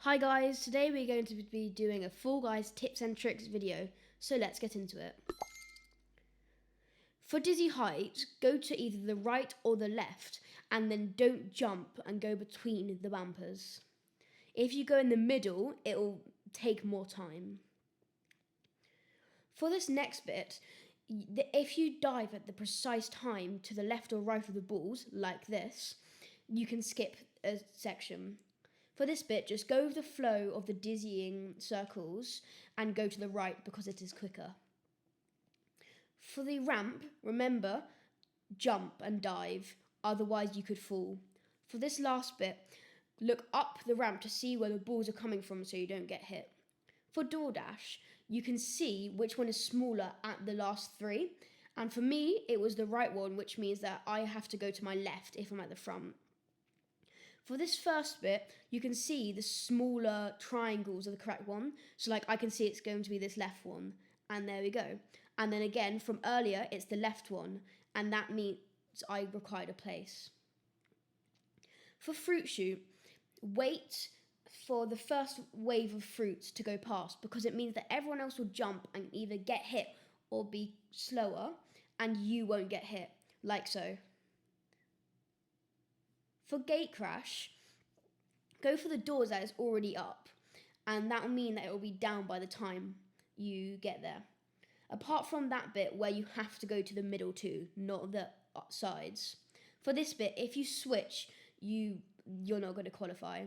Hi guys, today we're going to be doing a Fall Guys tips and tricks video, so let's get into it. For dizzy height, go to either the right or the left and then don't jump and go between the bumpers. If you go in the middle, it'll take more time. For this next bit, if you dive at the precise time to the left or right of the balls, like this, you can skip a section. For this bit, just go with the flow of the dizzying circles and go to the right because it is quicker. For the ramp, remember, jump and dive, otherwise you could fall. For this last bit, look up the ramp to see where the balls are coming from so you don't get hit. For DoorDash, you can see which one is smaller at the last three, and for me, it was the right one, which means that I have to go to my left if I'm at the front. For this first bit, you can see the smaller triangles are the correct one. So like I can see it's going to be this left one. And there we go. And then again, from earlier, it's the left one. And that means I required a place. For fruit shoot, wait for the first wave of fruits to go past because it means that everyone else will jump and either get hit or be slower and you won't get hit, like so. For gate crash, go for the doors that is already up, and that will mean that it will be down by the time you get there. Apart from that bit where you have to go to the middle too, not the sides. For this bit, if you switch, you're not going to qualify.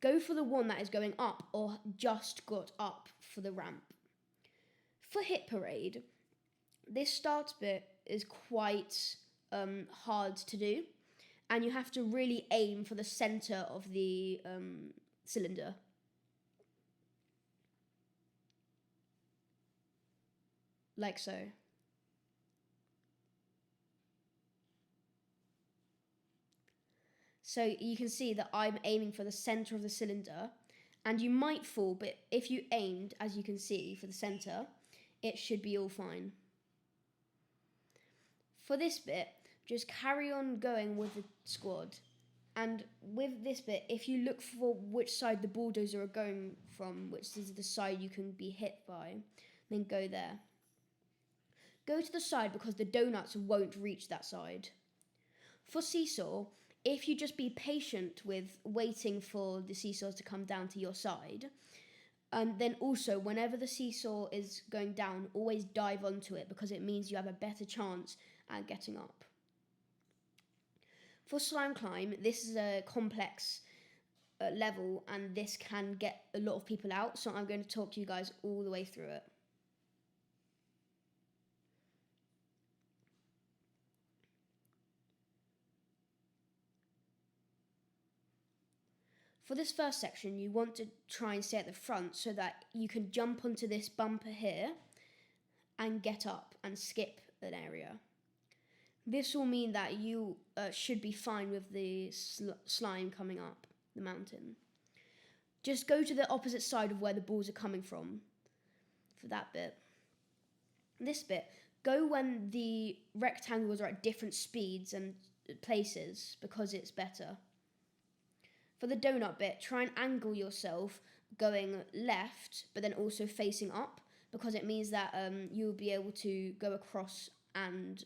Go for the one that is going up or just got up for the ramp. For hit parade, this start bit is quite hard to do. And you have to really aim for the center of the cylinder. Like so. So you can see that I'm aiming for the center of the cylinder. And you might fall, but if you aimed, as you can see, for the center, it should be all fine. For this bit, just carry on going with the squad. And with this bit, if you look for which side the bulldozer are going from, which is the side you can be hit by, then go there. Go to the side because the donuts won't reach that side. For seesaw, if you just be patient with waiting for the seesaws to come down to your side, and then also whenever the seesaw is going down, always dive onto it because it means you have a better chance at getting up. For slime climb, this is a complex level and this can get a lot of people out, so I'm going to talk to you guys all the way through it. For this first section, you want to try and stay at the front so that you can jump onto this bumper here and get up and skip an area. This will mean that you should be fine with the slime coming up the mountain. Just go to the opposite side of where the balls are coming from for that bit. This bit, go when the rectangles are at different speeds and places because it's better. For the donut bit, try and angle yourself going left but then also facing up because it means that you'll be able to go across and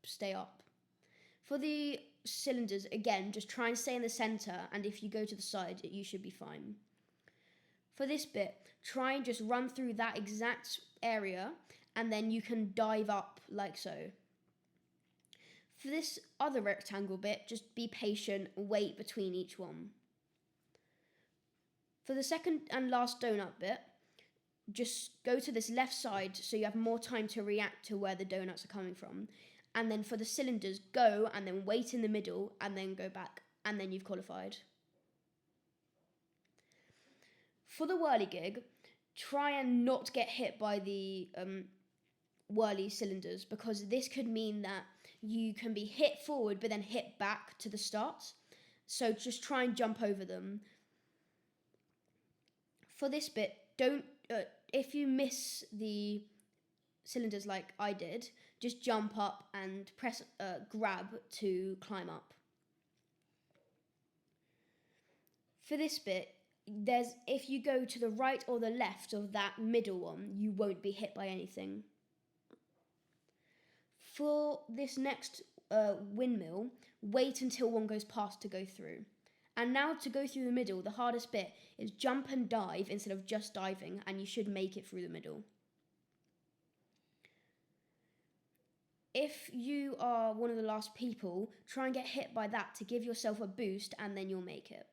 stay up. For the cylinders, again, just try and stay in the center, and if you go to the side, you should be fine. For this bit, try and just run through that exact area, and then you can dive up like so. For this other rectangle bit, just be patient, wait between each one. For the second and last donut bit, just go to this left side so you have more time to react to where the donuts are coming from. And then for the cylinders, go and then wait in the middle and then go back. And then you've qualified. For the whirligig, try and not get hit by the whirly cylinders because this could mean that you can be hit forward but then hit back to the start. So just try and jump over them. For this bit, don't if you miss the cylinders like I did, just jump up and press grab to climb up. For this bit, if you go to the right or the left of that middle one, you won't be hit by anything. For this next windmill, wait until one goes past to go through. And now to go through the middle, the hardest bit is jump and dive instead of just diving, and you should make it through the middle. If you are one of the last people, try and get hit by that to give yourself a boost, and then you'll make it.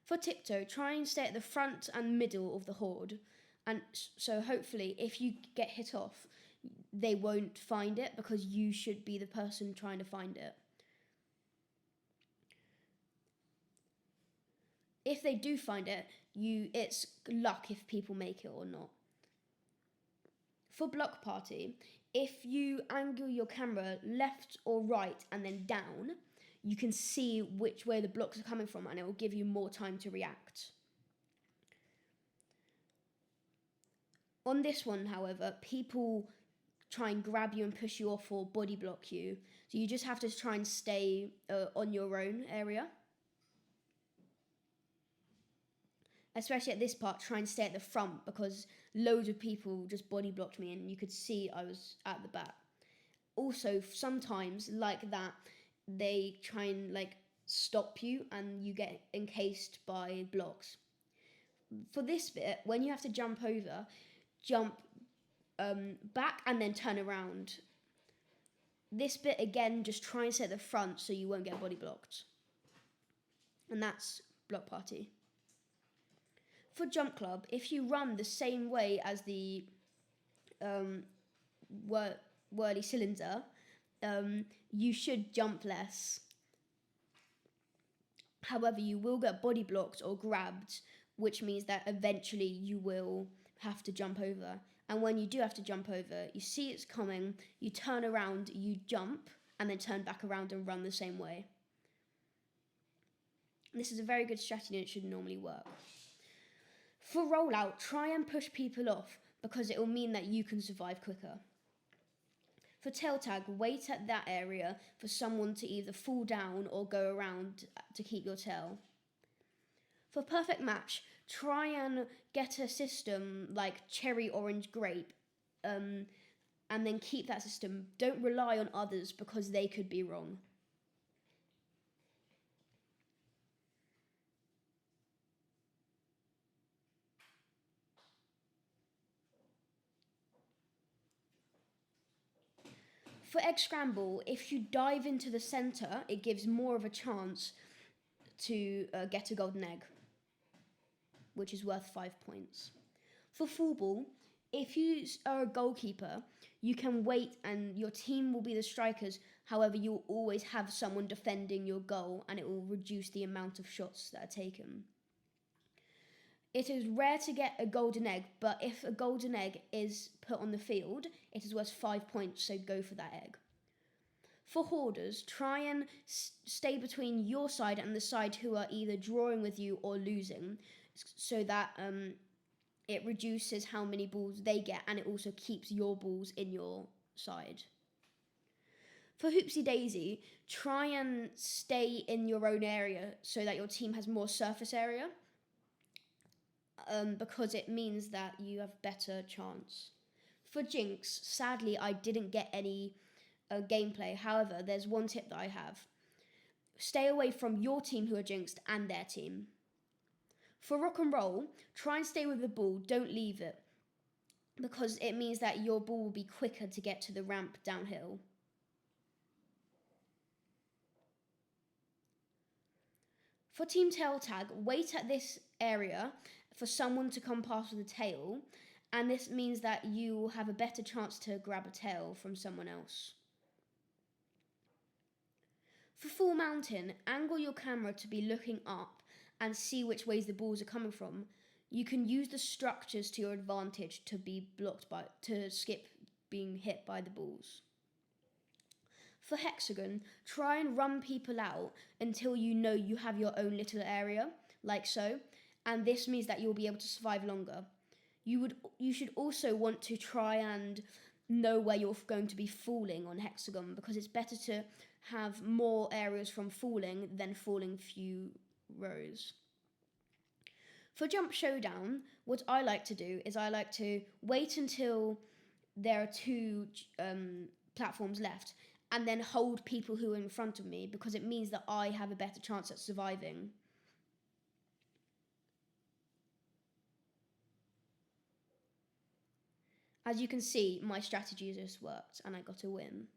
For tiptoe, try and stay at the front and middle of the horde, and so hopefully if you get hit off, they won't find it because you should be the person trying to find it. If they do find it, it's luck if people make it or not. For block party, if you angle your camera left or right and then down, you can see which way the blocks are coming from, and it will give you more time to react. On this one, however, people try and grab you and push you off or body block you, so you just have to try and stay on your own area. Especially at this part, try and stay at the front because loads of people just body blocked me and you could see I was at the back. Also, sometimes like that, they try and stop you and you get encased by blocks. For this bit, when you have to jump over, jump back and then turn around. This bit again, just try and stay at the front so you won't get body blocked. And that's block party. For jump club, if you run the same way as the whirly cylinder, you should jump less. However, you will get body blocked or grabbed, which means that eventually you will have to jump over. And when you do have to jump over, you see it's coming, you turn around, you jump, and then turn back around and run the same way. This is a very good strategy and it should normally work. For rollout, try and push people off because it will mean that you can survive quicker. For tail tag, wait at that area for someone to either fall down or go around to keep your tail. For perfect match, try and get a system like cherry, orange, grape, and then keep that system. Don't rely on others because they could be wrong. For egg scramble, if you dive into the centre, it gives more of a chance to get a golden egg, which is worth 5 points. For full ball, if you are a goalkeeper, you can wait and your team will be the strikers. However, you'll always have someone defending your goal and it will reduce the amount of shots that are taken. It is rare to get a golden egg, but if a golden egg is put on the field, it is worth 5 points, so go for that egg. For hoarders, try and stay between your side and the side who are either drawing with you or losing, so that it reduces how many balls they get and it also keeps your balls in your side. For Hoopsie Daisy, try and stay in your own area so that your team has more surface area. Because it means that you have better chance. For Jinx, sadly I didn't get any gameplay. However, there's one tip that I have. Stay away from your team who are jinxed and their team. For Rock and Roll, try and stay with the ball, don't leave it, because it means that your ball will be quicker to get to the ramp downhill. For Team Tail Tag, wait at this area for someone to come past with a tail, and this means that you will have a better chance to grab a tail from someone else. For Full Mountain, angle your camera to be looking up and see which ways the balls are coming from. You can use the structures to your advantage to skip being hit by the balls. For Hexagon, try and run people out until you know you have your own little area, like so, and this means that you'll be able to survive longer. You should also want to try and know where you're going to be falling on Hexagon, because it's better to have more areas from falling than falling few rows. For Jump Showdown, what I like to do is I like to wait until there are two platforms left and then hold people who are in front of me, because it means that I have a better chance at surviving. As you can see, my strategy just worked and I got a win.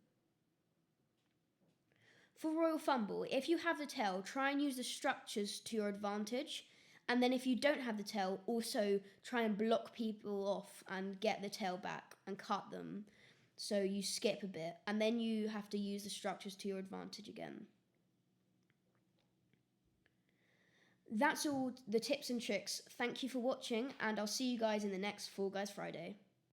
For Royal Fumble, if you have the tail, try and use the structures to your advantage. And then if you don't have the tail, also try and block people off and get the tail back and cut them. So you skip a bit, and then you have to use the structures to your advantage again. That's all the tips and tricks. Thank you for watching, and I'll see you guys in the next Fall Guys Friday.